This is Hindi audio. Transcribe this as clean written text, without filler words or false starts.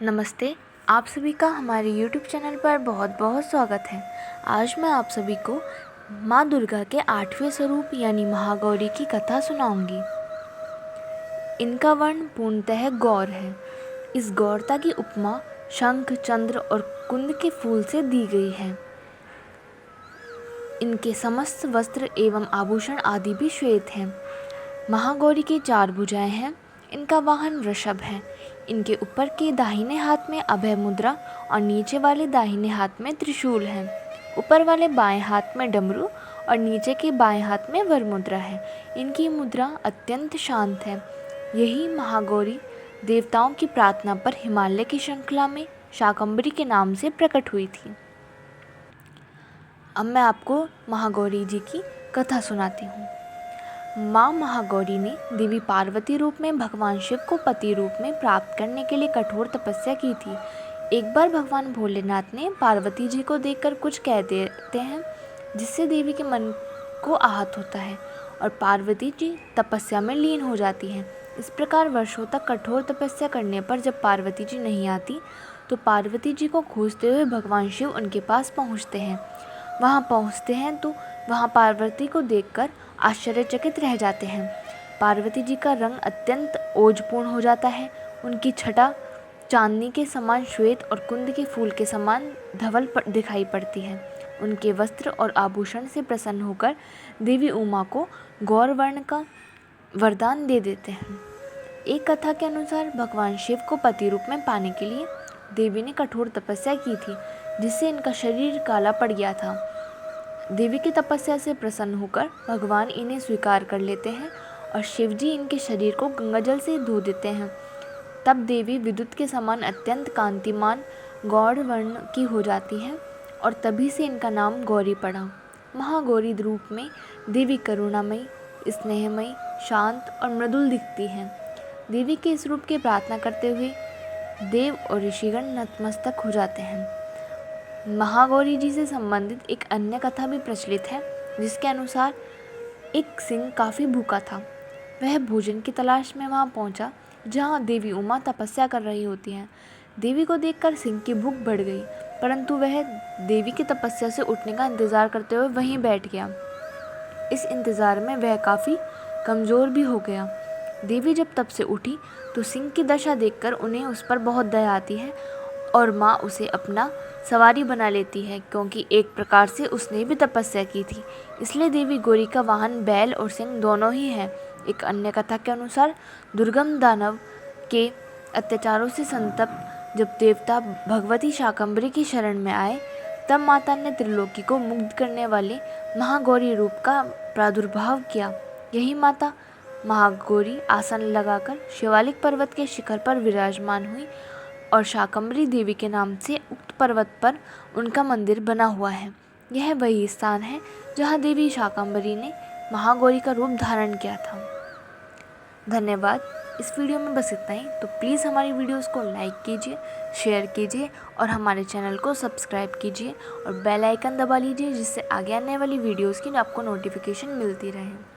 नमस्ते। आप सभी का हमारे YouTube चैनल पर बहुत बहुत स्वागत है। आज मैं आप सभी को माँ दुर्गा के 8वें स्वरूप यानी महागौरी की कथा सुनाऊंगी। इनका वर्ण पूर्णतः गौर है। इस गौरता की उपमा शंख, चंद्र और कुंद के फूल से दी गई है। इनके समस्त वस्त्र एवं आभूषण आदि भी श्वेत हैं। महागौरी की 4 भुजाएं हैं। इनका वाहन वृषभ है। इनके ऊपर के दाहिने हाथ में अभय मुद्रा और नीचे वाले दाहिने हाथ में त्रिशूल है। ऊपर वाले बाएं हाथ में डमरू और नीचे के बाएं हाथ में वर मुद्रा है। इनकी मुद्रा अत्यंत शांत है। यही महागौरी देवताओं की प्रार्थना पर हिमालय की श्रृंखला में शाकंभरी के नाम से प्रकट हुई थी। अब मैं आपको महागौरी जी की कथा सुनाती हूँ। माँ महागौरी ने देवी पार्वती रूप में भगवान शिव को पति रूप में प्राप्त करने के लिए कठोर तपस्या की थी। एक बार भगवान भोलेनाथ ने पार्वती जी को देखकर कुछ कह देते हैं जिससे देवी के मन को आहत होता है और पार्वती जी तपस्या में लीन हो जाती हैं। इस प्रकार वर्षों तक कठोर तपस्या करने पर जब पार्वती जी नहीं आती तो पार्वती जी को खोजते हुए भगवान शिव उनके पास पहुँचते हैं। वहाँ पहुँचते हैं तो वहाँ पार्वती को देखकर आश्चर्यचकित रह जाते हैं। पार्वती जी का रंग अत्यंत ओजपूर्ण हो जाता है। उनकी छटा चांदनी के समान श्वेत और कुंद के फूल के समान धवल दिखाई पड़ती है। उनके वस्त्र और आभूषण से प्रसन्न होकर देवी उमा को गौर वर्ण का वरदान दे देते हैं। एक कथा के अनुसार भगवान शिव को पति रूप में पाने के लिए देवी ने कठोर तपस्या की थी जिससे इनका शरीर काला पड़ गया था। देवी की तपस्या से प्रसन्न होकर भगवान इन्हें स्वीकार कर लेते हैं और शिव जी इनके शरीर को गंगाजल से धो देते हैं। तब देवी विद्युत के समान अत्यंत कांतिमान गौर वर्ण की हो जाती हैं और तभी से इनका नाम गौरी पड़ा। महागौरी रूप में देवी करुणामयी, स्नेहमयी, शांत और मृदुल दिखती हैं। देवी के इस रूप की प्रार्थना करते हुए देव और ऋषिगण नतमस्तक हो जाते हैं। महागौरी जी से संबंधित एक अन्य कथा भी प्रचलित है जिसके अनुसार एक सिंह काफ़ी भूखा था। वह भोजन की तलाश में वहाँ पहुँचा जहाँ देवी उमा तपस्या कर रही होती हैं। देवी को देखकर सिंह की भूख बढ़ गई परंतु वह देवी की तपस्या से उठने का इंतज़ार करते हुए वहीं बैठ गया। इस इंतज़ार में वह काफ़ी कमज़ोर भी हो गया। देवी जब तब से उठी तो सिंह की दशा देखकर उन्हें उस पर बहुत दया आती है और माँ उसे अपना सवारी बना लेती है क्योंकि एक प्रकार से उसने भी तपस्या की थी। इसलिए देवी गौरी का वाहन बैल और सिंह दोनों ही है। एक अन्य कथा के अनुसार दुर्गम दानव के अत्याचारों से संतप्त जब देवता भगवती शाकंभरी की शरण में आए तब माता ने त्रिलोकी को मुग्ध करने वाले महागौरी रूप का प्रादुर्भाव किया। यही माता महागौरी आसन लगाकर शिवालिक पर्वत के शिखर पर विराजमान हुई और शाकंभरी देवी के नाम से उक्त पर्वत पर उनका मंदिर बना हुआ है। यह वही स्थान है जहाँ देवी शाकंभरी ने महागौरी का रूप धारण किया था। धन्यवाद। इस वीडियो में बस इतना ही। तो प्लीज़ हमारी वीडियोस को लाइक कीजिए, शेयर कीजिए और हमारे चैनल को सब्सक्राइब कीजिए और बेल आइकन दबा लीजिए जिससे आगे आने वाली वीडियोस की आपको नोटिफिकेशन मिलती रहे।